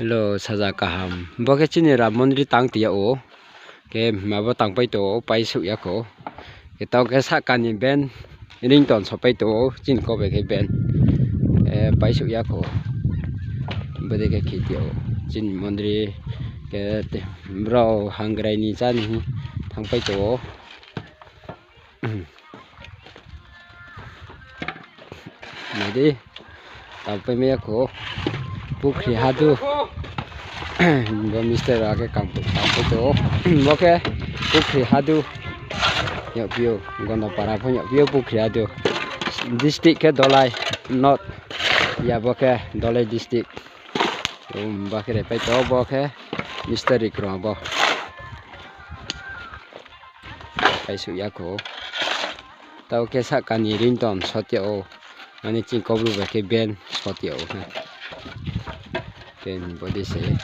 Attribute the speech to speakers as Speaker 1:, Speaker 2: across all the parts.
Speaker 1: Hello sajakaham boke chini ra mondri tang tia o ke mabo tang pai to pai su ya ko ke taw ke sa kan ni ben ring ton so pai to chin ko be ke ben pai su ya ko bode ke ki tia o chin mondri ke bro hangrai ni chan hi thang pai to ni di taw pai me ko Pukri hadu bo mister ake kampu to boke pukri hadu ya bio gono para phnya bio pukri hadu district ke dolai not ya boke dolai district bakre pai to boke mister ikro bo pai su ya ko taw ke sa kani rington sotya o ani chin kobru ba ke ben sotya o Then body say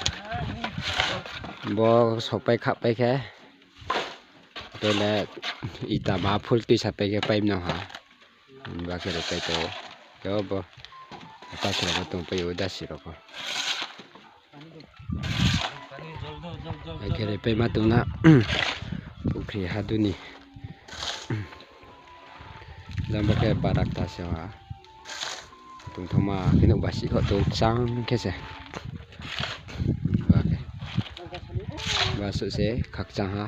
Speaker 1: bo sopai khap pai khe pele ita ba phul ti sa pai ke pai no ha ba ke pai to yo bo ta se ba to pai oda si ro ko ai ke pai ma tu na pukri haduni dan ba ke barak ta se ha tung thoma kinu ba si ko to sang ke se Masuk se khak chang ha